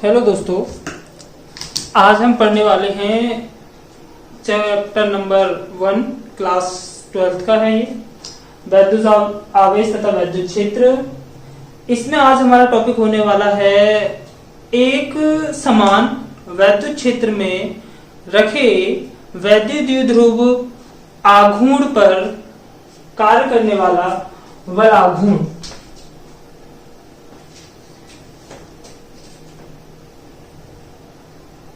Hello दोस्तों, आज हम पढ़ने वाले हैं चैप्टर नंबर 1 क्लास 12 का है। ये वैद्युत आवेश तथा वैद्युत क्षेत्र। इसमें आज हमारा टॉपिक होने वाला है एक समान वैद्युत क्षेत्र में रखे वैद्युत द्विध्रुव आघूर्ण पर कार्य करने वाला बल आघूर्ण।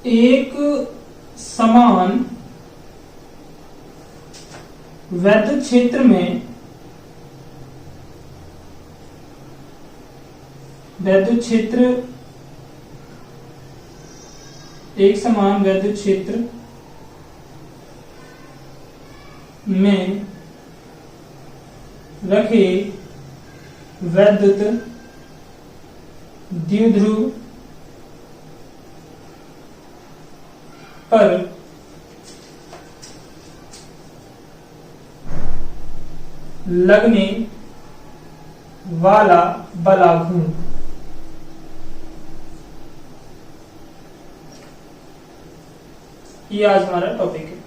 एक समान वैद्युत क्षेत्र में एक समान वैद्युत क्षेत्र में रखे वैद्युत द्विध्रुव पर लगने वाला बल आघूर्ण। ये आज हमारा टॉपिक है।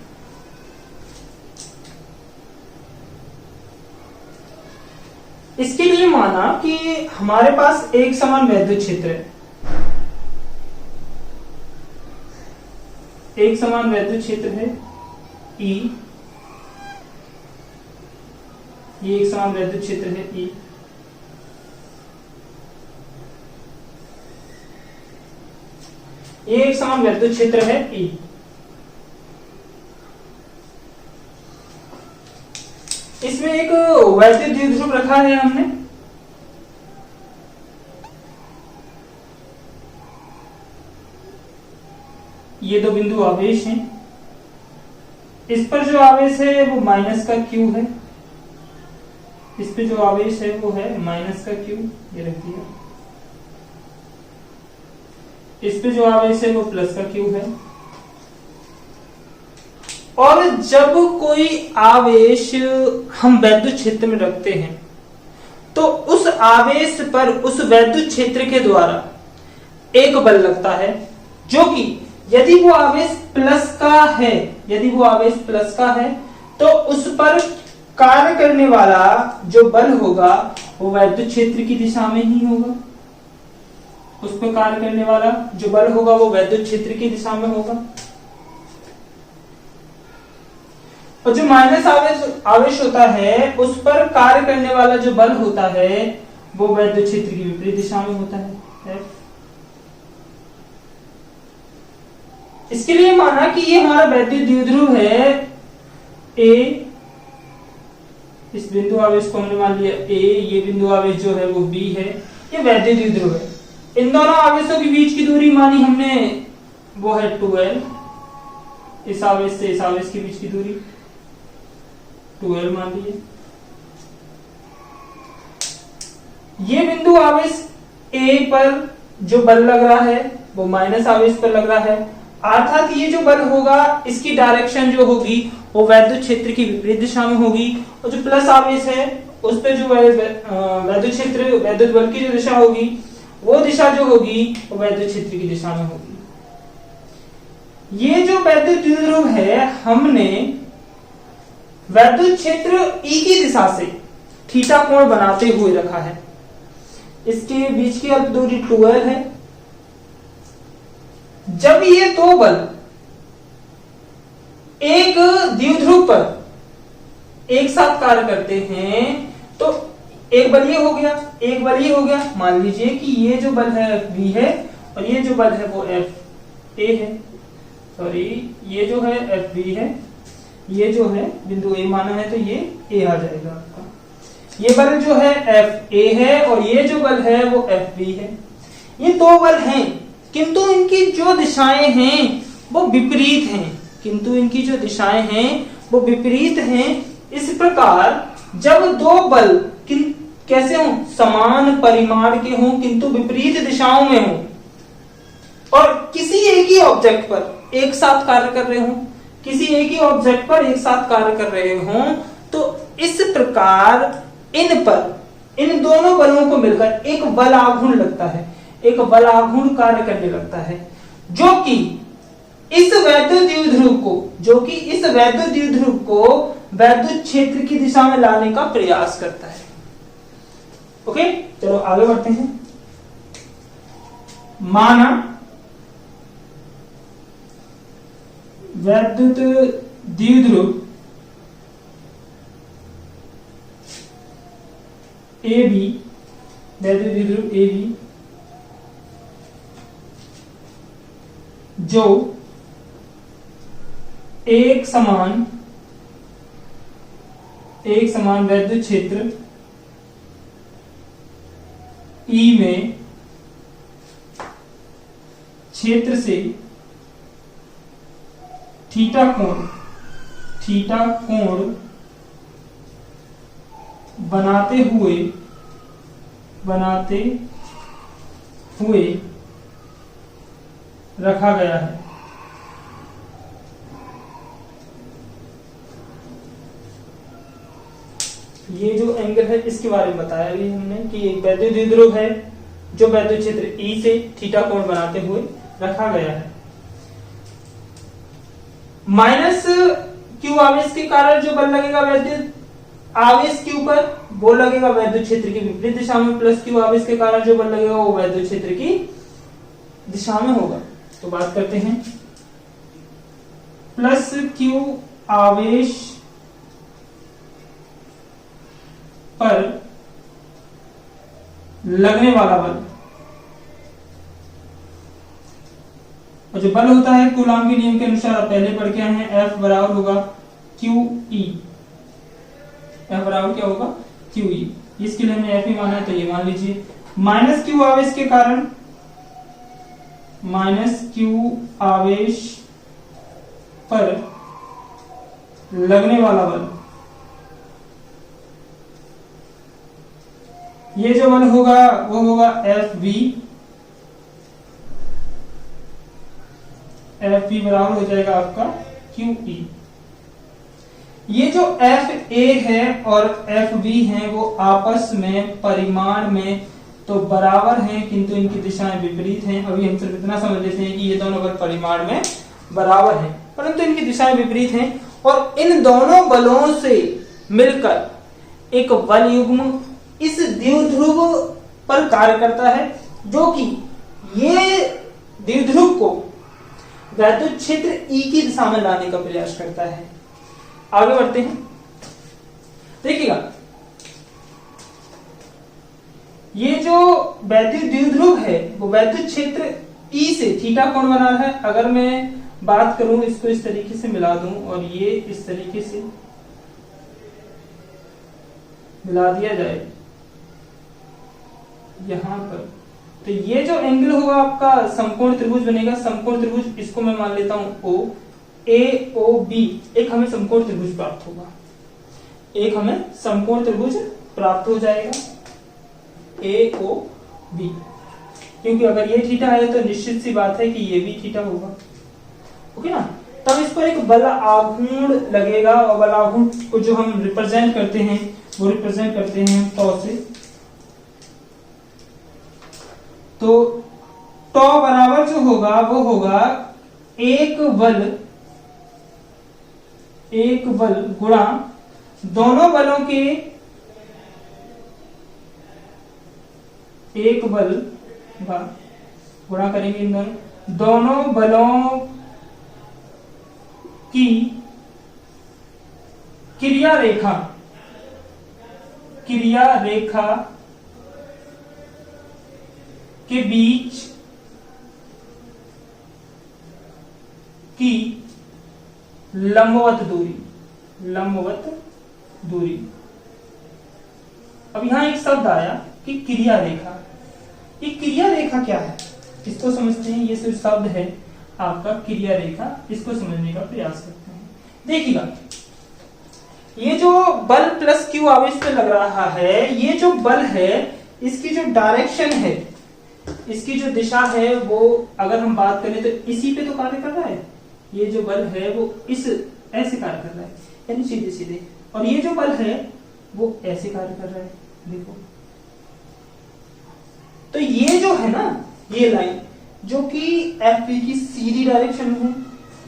इसके लिए माना कि हमारे पास एक समान वैद्युत क्षेत्र है। एक समान वैद्युत क्षेत्र है E। ये एक समान वैद्युत क्षेत्र है E। ये एक समान वैद्युत क्षेत्र है E। इसमें एक वैद्युत द्विध्रुव रखा है हमने। ये दो बिंदु आवेश हैं। इस पर जो आवेश है वो माइनस का Q है। इस पे जो आवेश है वो है माइनस का Q, ये रख दिया। इस पे जो आवेश है वो प्लस का Q है। और जब कोई आवेश हम वैद्युत क्षेत्र में रखते हैं तो उस आवेश पर उस वैद्युत क्षेत्र के द्वारा एक बल लगता है, जो कि यदि वो आवेश प्लस का है तो उस पर कार्य करने वाला जो बल होगा वो वैद्युत क्षेत्र की दिशा में ही होगा। उस पर कार्य करने वाला जो बल होगा वो वैद्युत क्षेत्र की दिशा में होगा। और जो माइनस आवेश होता है उस पर कार्य करने वाला जो बल होता है वो वैद्युत क्षेत्र की विपरीत दिशा में होता है। इसके लिए माना कि ये हमारा वैद्युत द्विध्रुव है A। इस बिंदु आवेश को हमने मान लिया A। ये बिंदु आवेश जो है वो B है। ये वैद्युत द्विध्रुव है। इन दोनों आवेशों के बीच की दूरी मानी हमने वो है 2L। इस आवेश से इस आवेश के बीच की दूरी 2L मान लीजिए। ये बिंदु आवेश A पर जो बल लग रहा है वो माइनस आवेश पर लग रहा है, अर्थात ये जो बल होगा इसकी डायरेक्शन जो होगी वो वैद्युत क्षेत्र की विपरीत दिशा में होगी। और जो प्लस आवेश है उस पे जो वैद्युत क्षेत्र वैद्युत बल की जो दिशा होगी वो दिशा जो होगी वो वैद्युत क्षेत्र की दिशा में होगी। ये जो वैद्युत द्विध्रुव है हमने वैद्युत क्षेत्र E की दिशा से थीटा कोण बनाते हुए रखा है। इसके बीच की अल्प दूरी 2L है। जब ये दो बल एक द्विध्रुव पर एक साथ कार्य करते हैं तो एक बल ये हो गया, एक बल ये हो गया। मान लीजिए कि ये जो बल है FB है और ये जो बल है वो FA है। सॉरी, ये जो है FB है, ये जो है बिंदु A माना है तो ये A आ जाएगा आपका। ये बल जो है FA है और ये जो बल है वो FB है। ये दो बल हैं किंतु इनकी जो दिशाएं हैं वो विपरीत हैं। इस प्रकार जब दो बल कैसे हों, समान परिमाण के हों किंतु विपरीत दिशाओं में हों और किसी एक ही ऑब्जेक्ट पर एक साथ कार्य कर रहे हों तो इस प्रकार इन दोनों बलों को मिलकर एक बल आघूर्ण लगता है। एक बलाघूर्ण कार्य करने लगता है, जो कि इस वैद्युत द्विध्रुव को वैद्युत क्षेत्र की दिशा में लाने का प्रयास करता है। ओके, चलो आगे बढ़ते हैं। माना वैद्युत द्विध्रुव AB, वैद्युत द्विध्रुव AB जो एक समान वैद्युत क्षेत्र E में क्षेत्र से थीटा कोण बनाते हुए रखा गया है। ये जो एंगल है इसके बारे में बताया अभी हमने कि एक वैद्युत द्विध्रुव है जो वैद्युत क्षेत्र E से थीटा कोण बनाते हुए रखा गया है। माइनस Q आवेश के कारण जो बल लगेगा वैद्युत आवेश Q पर, वो लगेगा वैद्युत क्षेत्र की विपरीत दिशा में, प्लस Q आवेश के कारण जो बल लगेगा वो वैद्युत क्षेत्र की दिशा में होगा। तो बात करते हैं प्लस Q आवेश पर लगने वाला बल, और जो बल होता है कूलॉम के नियम के अनुसार आप पहले पढ़ के आए हैं, F बराबर होगा QE। F बराबर क्या होगा QE। इसके लिए हमने F ही माना है तो ये मान लीजिए। माइनस Q आवेश के कारण, माइनस Q आवेश पर लगने वाला बल, ये जो बल होगा वो होगा FV। FV बराबर हो जाएगा आपका QE। ये जो FA है और FV है वो आपस में परिमाण में तो बराबर हैं, किंतु इनकी दिशाएं विपरीत हैं। अभी हम सिर्फ इतना समझ लेते हैं कि ये दोनों बल परिमाण में बराबर हैं, परंतु इनकी दिशाएं विपरीत हैं, और इन दोनों बलों से मिलकर एक बल युग्म इस द्विध्रुव पर कार्य करता है, जो कि ये द्विध्रुव को वैद्युत क्षेत्र E की दिशा में लाने का प्रयास करता है। आगे बढ़ते हैं, देखिएगा ये जो वैद्युत द्विध्रुव है वो वैद्युत क्षेत्र E से थीटा कोण बना रहा है। अगर मैं बात करूं, इसको इस तरीके से मिला दूं और ये इस तरीके से मिला दिया जाए यहां पर, तो ये जो एंगल होगा आपका समकोण त्रिभुज बनेगा। समकोण त्रिभुज, इसको मैं मान लेता हूं O, AOB, एक हमें समकोण त्रिभुज प्राप्त होगा, एक हमें समकोण त्रिभुज प्राप्त हो जाएगा AOB, क्योंकि अगर ये थीटा है तो निश्चित सी बात है कि ये भी थीटा होगा। ओके ना। तब इस पर एक बल आघूर्ण लगेगा, और बल आघूर्ण को जो हम रिप्रेजेंट करते हैं वो रिप्रेजेंट करते हैं टॉ से। तो टॉ बराबर जो होगा वो होगा एक बल गुणा दोनों बलों के, एक बल गुणा करेंगे इन दोनों बलों की क्रिया रेखा के बीच की लंबवत दूरी। अब यहां एक शब्द आया कि क्रिया रेखा। ये क्रिया रेखा क्या है इसको समझते हैं। ये सिर्फ शब्द है आपका क्रिया रेखा, इसको समझने का प्रयास करते हैं। देखिएगा ये जो बल प्लस Q आवेश पे लग रहा है, ये जो बल है इसकी जो डायरेक्शन है, इसकी जो दिशा है, वो अगर हम बात करें तो इसी पे तो कार्य कर रहा है। ये जो बल है वो इस ऐसे कार्य कर रहा है, यानी सीधे सीधे, और ये जो बल है वो ऐसे कार्य कर रहा है। देखो तो ये जो है ना, ये लाइन जो कि एफ बी की सीधी डायरेक्शन में है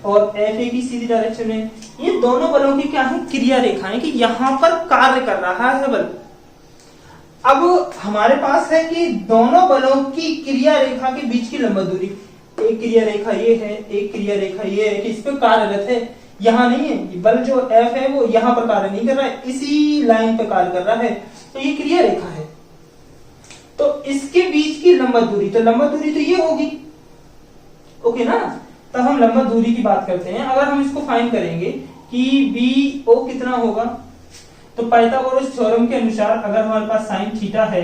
और एफ ए की सीधी डायरेक्शन में, ये दोनों बलों की क्या है, क्रिया रेखाएं कि यहां पर कार्य कर रहा है बल। अब हमारे पास है कि दोनों बलों की क्रिया रेखा के बीच की लंबवत दूरी, एक क्रिया रेखा ये है, एक क्रिया रेखा ये है कि इस पे कार्यरत है, यहां नहीं है। बल जो एफ है वो यहां पर कार्य नहीं कर रहा है, इसी लाइन पे कार्य कर रहा है, तो ये क्रिया रेखा है। तो इसके बीच की लंबवत दूरी, तो लंबवत दूरी तो ये होगी, ओके ना। तब हम लंबवत दूरी की बात करते हैं। अगर हम इसको फाइंड करेंगे कि बी ओ कितना होगा, तो पाइथागोरस थ्योरम के अनुसार अगर हमारे पास साइन थीटा है,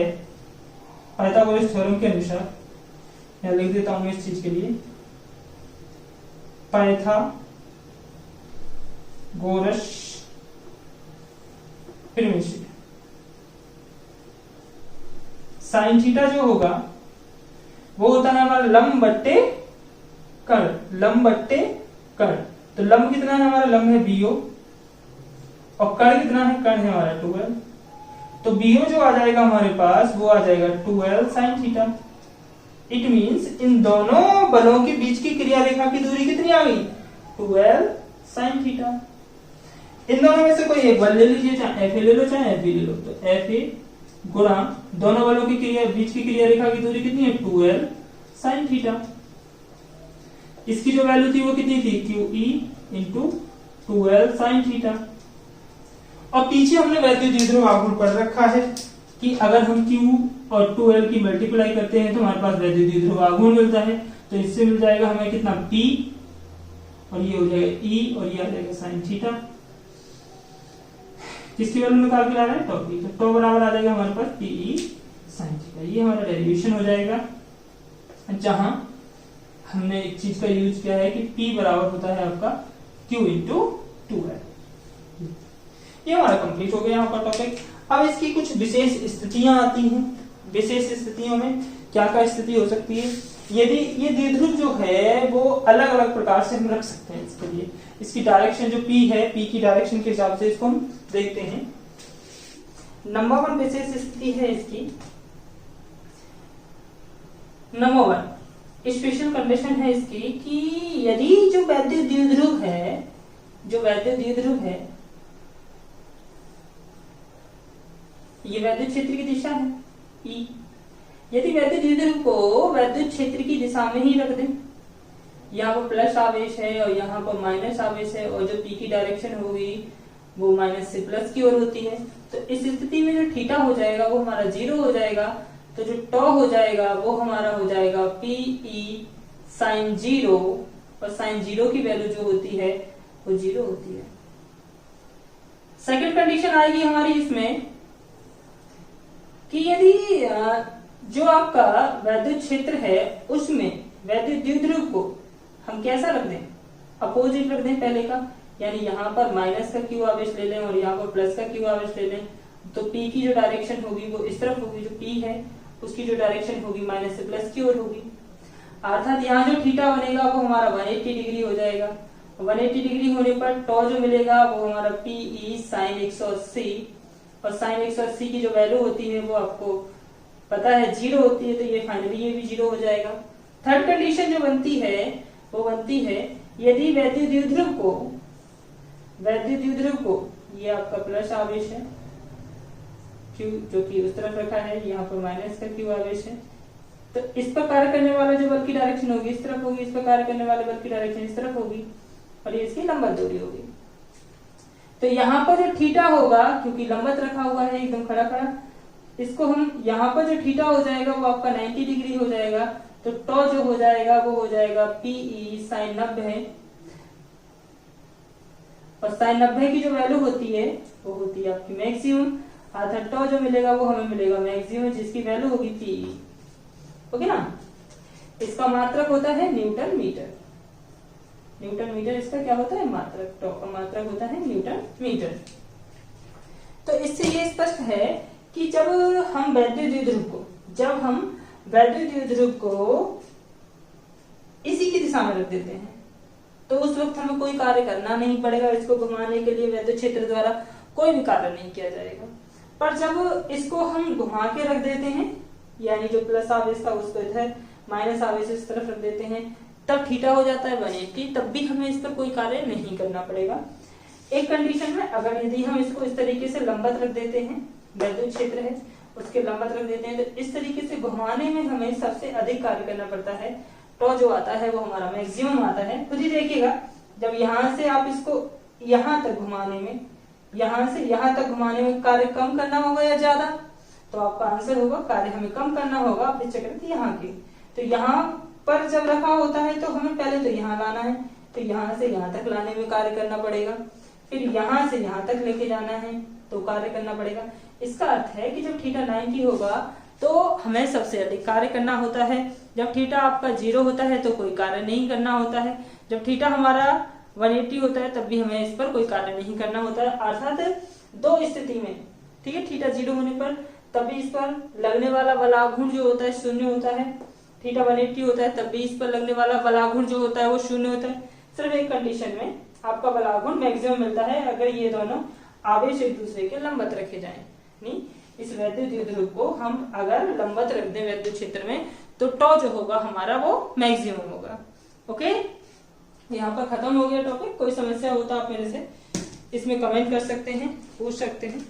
पाइथागोरस थ्योरम के अनुसार, यहां लिख देता हूं इस चीज के लिए, पाइथागोरस प्रिंसिपल, साइन थीटा जो होगा वो होता है हमारा लंब बट्टे कर्ण, लंब बट्टे कर्ण। तो लंब कितना है हमारा, लंब है बीओ, और कर्ण कितना है, कर्ण है हमारा 12। तो बीओ जो आ जाएगा हमारे पास वो आ जाएगा 12 साइन थीटा। इट मींस इन दोनों बलों के बीच की क्रिया रेखा की दूरी कितनी आ गई, 12 साइन थीटा। इन दोनों में से कोई एक बल ले लीजिए, चाहे एफ ए ले लो चाहे एफ बी ले लो। तो एफ ए गुणा दोनों बलों की क्रिया बीच की क्रिया रेखा की दूरी कितनी है, 12 साइन थीटा। इसकी जो वैल्यू थी वो कितनी थी, Q E into 12 sine theta. और पीछे हमने वैद्युत द्विध्रुव आघूर्ण पढ़ रखा है कि अगर हम Q और 2L की मल्टीप्लाई करते हैं तो हमारे पास वैद्युत द्विध्रुव आघूर्ण मिलता है। तो इससे मिल जाएगा हमें कितना, P, और ये हो जाएगा E, और ये आ जाएगा साइन थीटा। किसकी वैल्यू निकाल के ला रहे हैं, टॉ की। तो टॉ बराबर आ जाएगा हमारे पास PE साइन थीटा। ये हमारा डेरिवेशन हो जाएगा, जहां हमने एक चीज का यूज किया है कि P बराबर होता है आपका Q इंटू 2L। ये हमारा कंप्लीट हो गया यहाँ पर टॉपिक। अब इसकी कुछ विशेष स्थितियां आती हैं। विशेष स्थितियों में क्या क्या स्थिति हो सकती है, यदि ये द्विध्रुव जो है वो अलग अलग प्रकार से हम रख सकते हैं। इसके लिए इसकी डायरेक्शन जो P है, P की डायरेक्शन के हिसाब से इसको हम देखते हैं। नंबर 1 विशेष स्थिति है इसकी, नंबर 1 स्पेशल कंडीशन है इसकी कि यदि जो वैद्युत द्विध्रुव है, जो वैद्युत द्विध्रुव है, ये वैद्युत क्षेत्र की दिशा है E, यदि वैद्युत द्विध्रुव को वैद्युत क्षेत्र की दिशा में ही रख दें, यहाँ पर प्लस आवेश है और यहाँ पर माइनस आवेश है, और जो P की डायरेक्शन होगी वो माइनस से प्लस की ओर होती है, तो इस स्थिति में जो थीटा हो जाएगा वो हमारा 0 हो जाएगा। तो जो टॉ हो जाएगा वो हमारा हो जाएगा PE साइन 0, और साइन 0 की वैल्यू जो होती है वो 0 होती है। सेकंड कंडीशन आएगी हमारी इसमें कि यदि जो आपका वैद्युत क्षेत्र है उसमें वैद्युत द्विध्रुव को हम कैसा रख दें, अपोजिट रख दें पहले का, यानी यहाँ पर माइनस का क्यू आवेश ले लें और यहाँ पर प्लस का क्यू आवेश ले लें, तो P की जो डायरेक्शन होगी वो इस तरफ होगी, जो P है उसकी जो डायरेक्शन होगी माइनस से प्लस की ओर होगी। अर्थात यहाँ जो थीटा बनेगा वो हमारा 180 डिग्री हो जाएगा। 180 डिग्री होने पर टॉ जो मिलेगा वो हमारा PE साइन 180, और साइन 180 की जो वैल्यू होती है वो आपको पता है 0 होती है, तो ये फाइनली ये भी 0 हो जाएगा। थर्ड कंडीशन जो बनती है वो बनती है यदि वैद्युत द्विध्रुव को ये आपका प्लस आवेश है Q जो कि उस तरफ रखा है, यहाँ पर माइनस का Q आवेश है, तो इस पर कार्य करने वाला जो बल की डायरेक्शन होगी इस तरफ होगी, इस पर कार्य करने वाले बल की डायरेक्शन इस तरफ होगी, और ये इसकी लंबवत दूरी होगी। तो यहाँ पर जो थीटा होगा, क्योंकि लंबवत रखा हुआ है एकदम खड़ा खड़ा, इसको हम यहाँ पर जो थीटा हो जाएगा वो आपका 90 डिग्री हो जाएगा। तो टॉ जो हो जाएगा वो हो जाएगा PE साइन 90, और साइन 90 की जो वैल्यू होती है वो होती है आपकी मैक्सिमम, अर्थात टॉ जो मिलेगा वो हमें मिलेगा मैक्सिमम, जिसकी वैल्यू होगी PE। ओके ना। इसका मात्रक होता है न्यूटन मीटर। न्यूटन मीटर इसका क्या होता है, मात्रक। टॉ का मात्रक होता है न्यूटन मीटर। तो इससे ये स्पष्ट है कि जब हम वैद्युत द्विध्रुव को इसी की दिशा में रख देते हैं तो उस वक्त हमें कोई कार्य करना नहीं पड़ेगा। इसको घुमाने के लिए वैद्युत क्षेत्र द्वारा कोई भी कार्य नहीं किया जाएगा। पर जब इसको हम घुमा के रख देते हैं, यानी जो प्लस आवेश था उसको इधर माइनस आवेश इस तरफ रख देते हैं, तब थीटा हो जाता है 180, तब भी हमें इस पर कोई कार्य नहीं करना पड़ेगा। एक कंडीशन में अगर यदि हम इसको इस तरीके से लंबवत रख देते हैं, वैद्युत क्षेत्र है उसके लंबवत रख देते हैं, तो इस तरीके से घुमाने में हमें सबसे अधिक कार्य करना पड़ता है। टॉ जो आता है वो हमारा मैक्सिमम आता है। खुद ही देखिएगा, जब यहाँ से आप इसको यहाँ तक घुमाने में, यहाँ से यहाँ तक घुमाने में कार्य कम करना होगा या ज्यादा, तो आपका आंसर होगा कार्य हमें कम करना होगा अपेक्षाकृत यहाँ के। तो यहाँ पर जब रखा होता है तो हमें पहले तो यहाँ लाना है, तो यहाँ से यहाँ तक लाने में कार्य करना पड़ेगा, फिर यहाँ से यहाँ तक लेके जाना है तो कार्य करना पड़ेगा। इसका अर्थ है कि जब थीटा 90 होगा तो हमें सबसे अधिक कार्य करना होता है। जब थीटा आपका 0 होता है तो कोई कार्य नहीं करना होता है। जब थीटा हमारा 180 होता है तब भी हमें इस पर कोई कार्य नहीं करना होता है। अर्थात दो स्थिति में, ठीक है, थीटा 0 होने पर तब भी इस पर लगने वाला बलाघूर्ण जो होता है 0 होता है, थीटा 180 होता है तब भी इस पर लगने वाला बलाघूर्ण जो होता है वो 0 होता है। सिर्फ एक कंडीशन में आपका बलाघूर्ण मैक्सिमम मिलता है अगर ये दोनों आवेश एक दूसरे के लंबवत रखे जाएं। नहीं, इस वैद्युत द्विध्रुव को हम अगर लंबवत रख दें वैद्युत क्षेत्र में तो टॉ जो होगा हमारा वो मैक्सिमम होगा। ओके, यहाँ पर खत्म हो गया टॉपिक। कोई समस्या हो तो आप मेरे से इसमें कमेंट कर सकते हैं, पूछ सकते हैं।